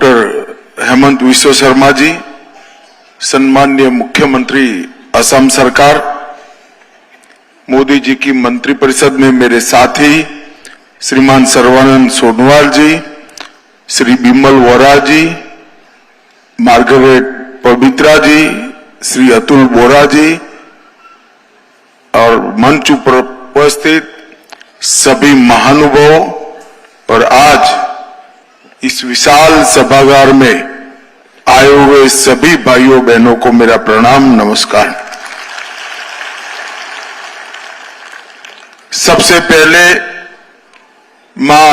Doctor Hemant विश्व शर्मा जी, सम्माननीय मुख्यमंत्री असम सरकार, मोदी जी की मंत्रिपरिषद में मेरे साथी श्रीमान सर्बानंद सोनोवाल जी, श्री बिमल वोरा जी, मार्गरेट पवित्रा जी, श्री अतुल बोरा जी और मंच पर उपस्थित सभी महानुभावों और आज इस विशाल सभागार में आए हुए सभी भाइयों बहनों को मेरा प्रणाम, नमस्कार। सबसे पहले मां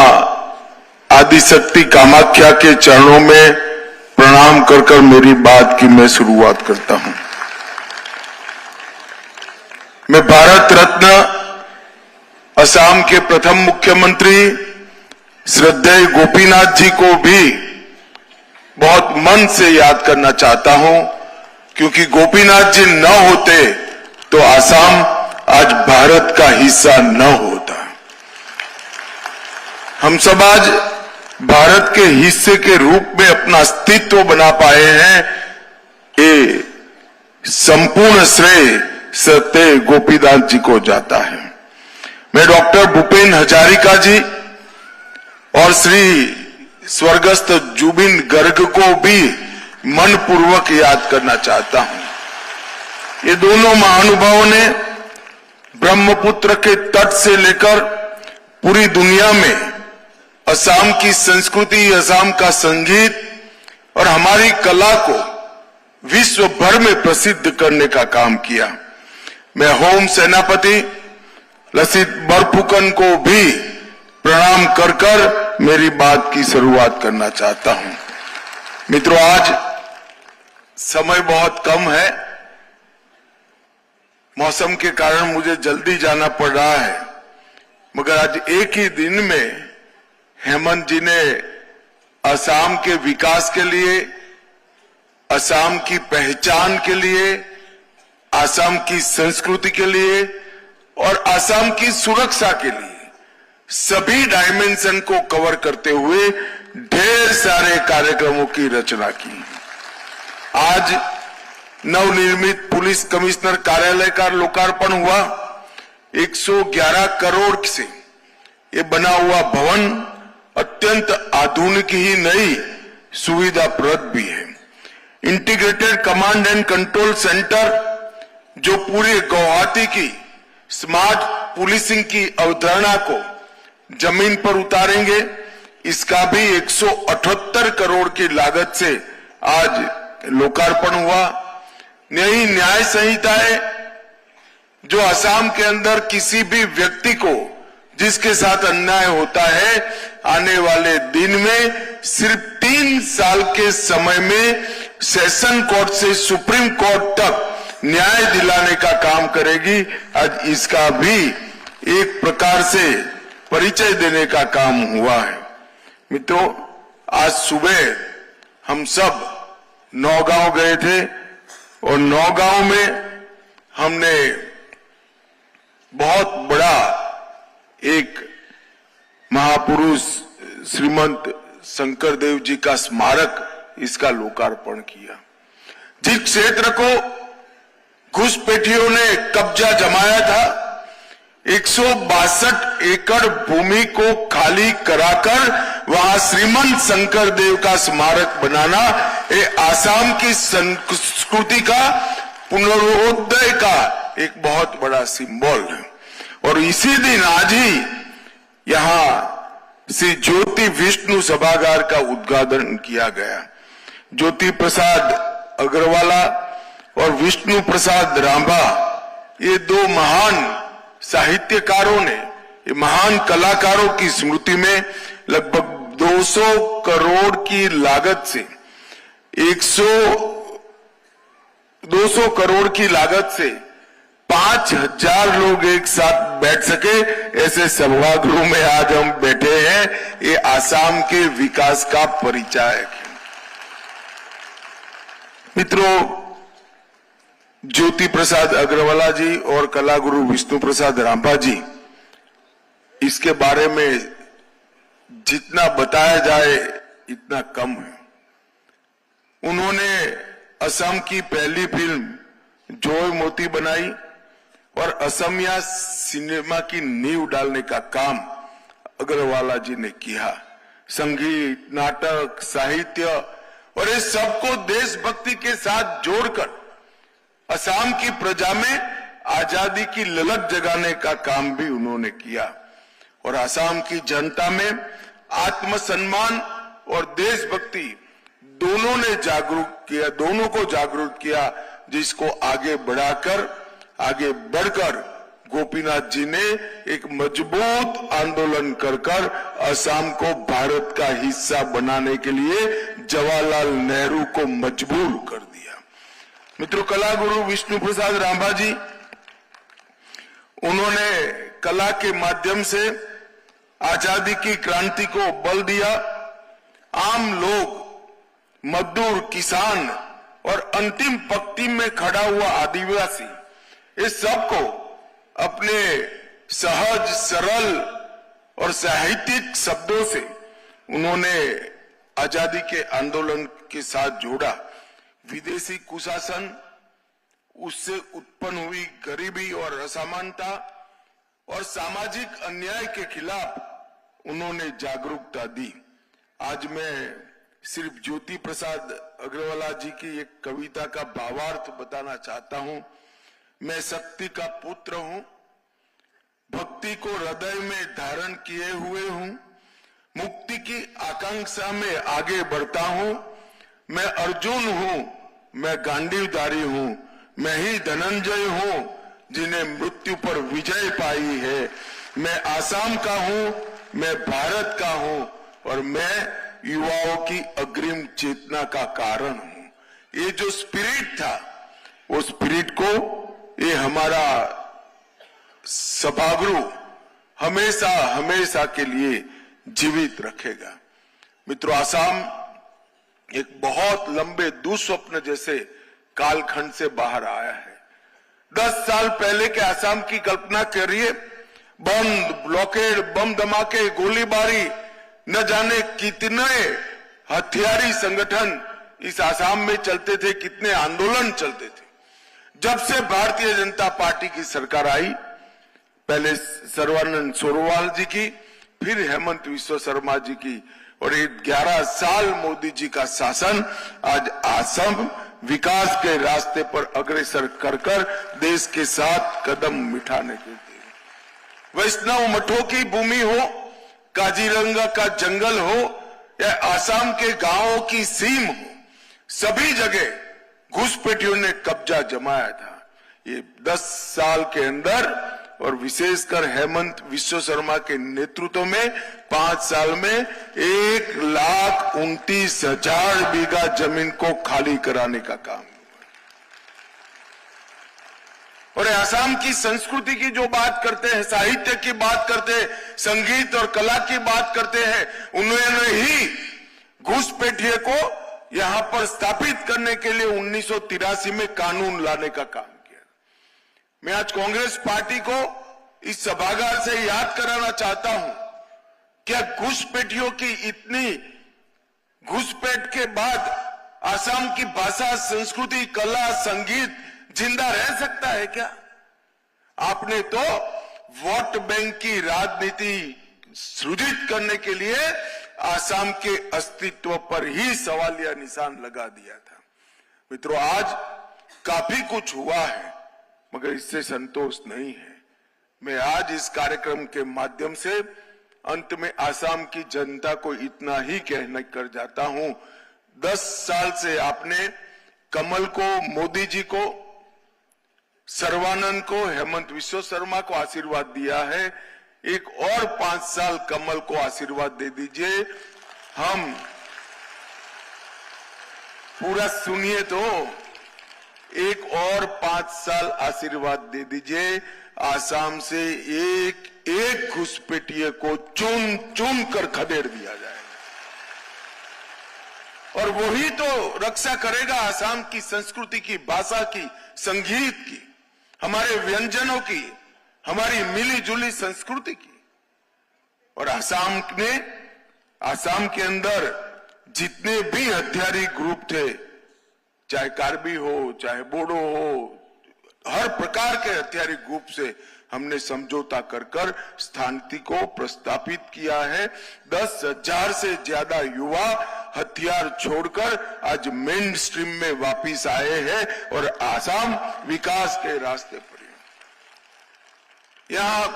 आदिशक्ति कामाख्या के चरणों में प्रणाम कर मेरी बात की मैं शुरुआत करता हूं। मैं भारत रत्न असम के प्रथम मुख्यमंत्री श्रद्धेय गोपीनाथ जी को भी बहुत मन से याद करना चाहता हूं, क्योंकि गोपीनाथ जी न होते तो असम आज भारत का हिस्सा न होता। हम सब आज भारत के हिस्से के रूप में अपना अस्तित्व बना पाए हैं, ये संपूर्ण श्रेय सत्य गोपीनाथ जी को जाता है। मैं डॉक्टर भूपेन हजारिका जी और श्री स्वर्गस्थ जुबिन गर्ग को भी मनपूर्वक याद करना चाहता हूं। ये दोनों महानुभावों ने ब्रह्मपुत्र के तट से लेकर पूरी दुनिया में असम की संस्कृति, असम का संगीत और हमारी कला को विश्व भर में प्रसिद्ध करने का काम किया। मैं होम सेनापति लसित बरफुकन को भी प्रणाम कर मेरी बात की शुरुआत करना चाहता हूं। मित्रों, आज समय बहुत कम है, मौसम के कारण मुझे जल्दी जाना पड़ रहा है, मगर आज एक ही दिन में हेमंत जी ने असम के विकास के लिए, असम की पहचान के लिए, असम की संस्कृति के लिए और असम की सुरक्षा के लिए सभी डायमेंशन को कवर करते हुए ढेर सारे कार्यक्रमों की रचना की। आज नवनिर्मित पुलिस कमिश्नर कार्यालय का लोकार्पण हुआ। 111 करोड़ से ये बना हुआ भवन अत्यंत आधुनिक ही नहीं, सुविधाप्रद भी है। Integrated command and control centre जो पूरे गुवाहाटी की स्मार्ट पुलिसिंग की अवधारणा को जमीन पर उतारेंगे, इसका भी 178 करोड़ की लागत से आज लोकार्पण हुआ। नई न्याय संहिताएं जो असम के अंदर किसी भी व्यक्ति को जिसके साथ अन्याय होता है, आने वाले दिन में सिर्फ 3 साल के समय में सेशन कोर्ट से सुप्रीम कोर्ट तक न्याय दिलाने का काम करेगी। आज इसका भी एक प्रकार से परिचय देने का काम हुआ है। मित्रों, आज सुबह हम सब नौगांव गए थे और नौगांव में हमने बहुत बड़ा एक महापुरुष श्रीमंत शंकरदेव जी का स्मारक, इसका लोकार्पण किया। जिस क्षेत्र को घुसपैठियों ने कब्जा जमाया था, 162 एकड़ भूमि को खाली कराकर वहां श्रीमंत शंकरदेव का स्मारक बनाना, ये आसाम की संस्कृति का पुनरोदय का एक बहुत बड़ा सिंबल है। और इसी दिन आज ही यहां श्री ज्योति विष्णु सभागार का उद्घाटन किया गया। ज्योति प्रसाद अग्रवाला और विष्णु प्रसाद राभा, ये दो महान साहित्यकारों ने, ये महान कलाकारों की स्मृति में लगभग 200 करोड़ की लागत से 200 करोड़ की लागत से 5000 लोग एक साथ बैठ सके, ऐसे सभागृह में आज हम बैठे हैं। ये आसाम के विकास का परिचायक है। मित्रों, ज्योति प्रसाद अग्रवाला जी और कलागुरु विष्णु प्रसाद राभा जी, इसके बारे में जितना बताया जाए इतना कम है। उन्होंने असम की पहली फिल्म जय मोती बनाई और असमिया सिनेमा की नींव डालने का काम अग्रवाला जी ने किया। संगीत, नाटक, साहित्य और इस सबको देशभक्ति के साथ जोड़कर असम की प्रजा में आजादी की ललक जगाने का काम भी उन्होंने किया और असम की जनता में आत्मसम्मान और देशभक्ति दोनों को जागरूक किया, जिसको आगे बढ़कर गोपीनाथ जी ने एक मजबूत आंदोलन कर असम को भारत का हिस्सा बनाने के लिए जवाहरलाल नेहरू को मजबूर कर दिया। मित्रों, कला गुरु विष्णु प्रसाद राभाजी, उन्होंने कला के माध्यम से आजादी की क्रांति को बल दिया। आम लोग, मजदूर, किसान और अंतिम पंक्ति में खड़ा हुआ आदिवासी, इस सबको अपने सहज, सरल और साहित्यिक शब्दों से उन्होंने आजादी के आंदोलन के साथ जोड़ा। विदेशी कुशासन, उससे उत्पन्न हुई गरीबी और असमानता और सामाजिक अन्याय के खिलाफ उन्होंने जागरूकता दी। आज मैं सिर्फ ज्योति प्रसाद अग्रवाला जी की एक कविता का भावार्थ बताना चाहता हूं। मैं शक्ति का पुत्र हूं, भक्ति को हृदय में धारण किए हुए हूं, मुक्ति की आकांक्षा में आगे बढ़ता हूं। मैं अर्जुन हूं, मैं गांडीवधारी हूं, मैं ही धनंजय हूं जिन्हें मृत्यु पर विजय पाई है। मैं आसाम का हूं, मैं भारत का हूं और मैं युवाओं की अग्रिम चेतना का कारण हूं। ये जो स्पिरिट था, वो स्पिरिट को ये हमारा सभागृह हमेशा हमेशा के लिए जीवित रखेगा। मित्रों, आसाम एक बहुत लंबे दुस्वप्न जैसे कालखंड से बाहर आया है। 10 साल पहले के आसाम की कल्पना करिए। बंद, ब्लॉकेड, बम धमाके, गोलीबारी, न जाने कितने हथियारी संगठन इस आसाम में चलते थे, कितने आंदोलन चलते थे। जब से भारतीय जनता पार्टी की सरकार आई, पहले सर्बानंद सोनोवाल जी की, फिर हेमंत विश्व शर्मा जी की, और ये 11 साल मोदी जी का शासन आज आसाम विकास के रास्ते पर अग्रसर कर देश के साथ कदम मिठाने के लिए। वैष्णव मठों की भूमि हो, काजीरंगा का जंगल हो या आसाम के गांवों की सीम हो, सभी जगह घुसपैठियों ने कब्जा जमाया था। ये 10 साल के अंदर और विशेषकर हेमंत विश्व शर्मा के नेतृत्व में 5 साल में 1,29,000 बीघा जमीन को खाली कराने का काम हुआ। और आसाम की संस्कृति की जो बात करते हैं, साहित्य की बात करते हैं, संगीत और कला की बात करते हैं, उन्होंने ही घुसपैठिए को यहां पर स्थापित करने के लिए 1983 में कानून लाने का काम किया। मैं आज कांग्रेस पार्टी को इस सभागार से याद कराना चाहता हूं, क्या घुसपैठियों की इतनी घुसपैठ के बाद आसाम की भाषा, संस्कृति, कला, संगीत जिंदा रह सकता है क्या? आपने तो वोट बैंक की राजनीति सृजित करने के लिए आसाम के अस्तित्व पर ही सवालिया निशान लगा दिया था। मित्रों, आज काफी कुछ हुआ है, मगर इससे संतोष नहीं है। मैं आज इस कार्यक्रम के माध्यम से अंत में आसाम की जनता को इतना ही कहना कर जाता हूं, 10 साल से आपने कमल को, मोदी जी को, सर्बानंद को, हेमंत विश्व शर्मा को आशीर्वाद दिया है। एक और 5 साल कमल को आशीर्वाद दे दीजिए। हम पूरा सुनिए तो, एक और 5 साल आशीर्वाद दे दीजिए। आसाम से एक घुसपैठिए को चुन चुन कर खदेड़ दिया जाएगा और वही तो रक्षा करेगा आसाम की संस्कृति की, भाषा की, संगीत की, हमारे व्यंजनों की, हमारी मिली जुली संस्कृति की। और आसाम के अंदर जितने भी हथियारी ग्रुप थे, चाहे कार्बी हो, चाहे बोडो हो, हर प्रकार के हथियारी ग्रुप से हमने समझौता कर शांति को प्रस्तापित किया है। 10,000 से ज्यादा युवा हथियार छोड़कर आज मेन स्ट्रीम में वापिस आए हैं और आसाम विकास के रास्ते पर है। यहाँ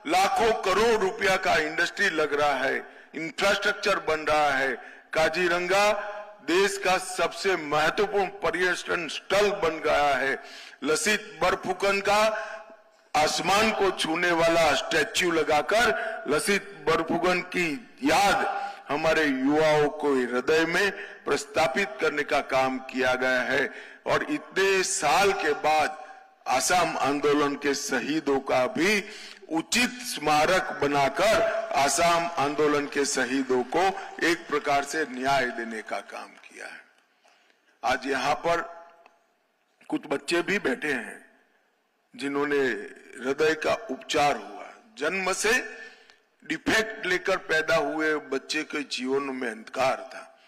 लाखों करोड़ रुपया का इंडस्ट्री लग रहा है, इंफ्रास्ट्रक्चर बन रहा है। काजीरंगा देश का सबसे महत्वपूर्ण पर्यटन स्थल बन गया है। लसित बरफुकन का आसमान को छूने वाला स्टैच्यू लगाकर लसित बरफुकन की याद हमारे युवाओं को हृदय में प्रस्तापित करने का काम किया गया है। और इतने साल के बाद आसाम आंदोलन के शहीदों का भी उचित स्मारक बनाकर आसाम आंदोलन के शहीदों को एक प्रकार से न्याय देने का काम किया है। आज यहाँ पर कुछ बच्चे भी बैठे हैं जिन्होंने हृदय का उपचार हुआ, जन्म से डिफेक्ट लेकर पैदा हुए बच्चे के जीवन में अंधकार था।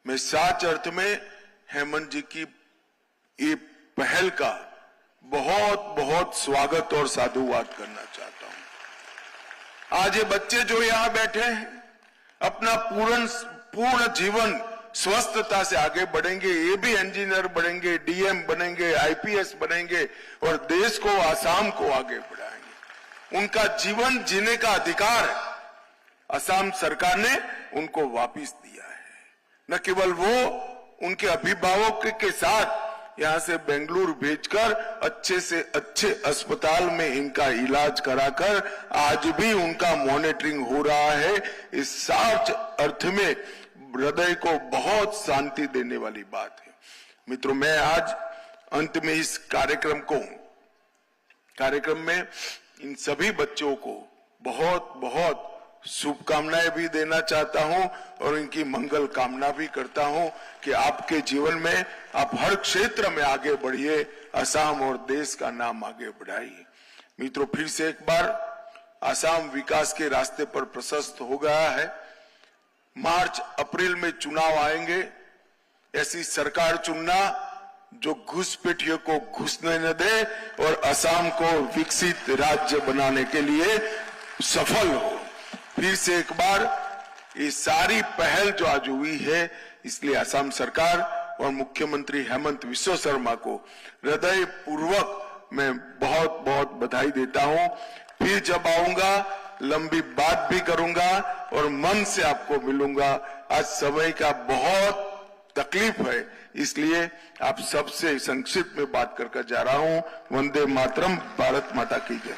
मैं सच अर्थ में हेमंत जी की ये पहल का बहुत बहुत स्वागत और साधुवाद करना चाहता हूं। आज ये बच्चे जो यहां बैठे हैं अपना पूर्ण जीवन स्वस्थता से आगे बढ़ेंगे, ये भी इंजीनियर बनेंगे, डीएम बनेंगे, आईपीएस बनेंगे और देश को, आसाम को आगे बढ़ाएंगे। उनका जीवन जीने का अधिकार असम सरकार ने उनको वापस दिया है। न केवल वो, उनके अभिभावक के साथ यहां से बेंगलुरु भेजकर अच्छे से अच्छे अस्पताल में इनका इलाज कराकर आज भी उनका मॉनिटरिंग हो रहा है। इस सच अर्थ में हृदय को बहुत शांति देने वाली बात है। मित्रों, मैं आज अंत में इस कार्यक्रम में इन सभी बच्चों को बहुत बहुत शुभकामनाएं भी देना चाहता हूं और इनकी मंगल कामना भी करता हूं कि आपके जीवन में आप हर क्षेत्र में आगे बढ़िए, असम और देश का नाम आगे बढ़ाइए। मित्रों, फिर से एक बार असम विकास के रास्ते पर प्रशस्त हो गया है। मार्च अप्रैल में चुनाव आएंगे, ऐसी सरकार चुनना जो घुसपैठियों को घुसने न दे और असम को विकसित राज्य बनाने के लिए सफल हो। फिर से एक बार ये सारी पहल जो आज हुई है, इसलिए असम सरकार और मुख्यमंत्री हेमंत विश्व शर्मा को हृदय पूर्वक मैं बहुत बहुत बधाई देता हूं। फिर जब आऊंगा लंबी बात भी करूंगा और मन से आपको मिलूंगा। आज समय का बहुत तकलीफ है, इसलिए आप सबसे संक्षिप्त में बात कर जा रहा हूं। वंदे मातरम, भारत माता की जय।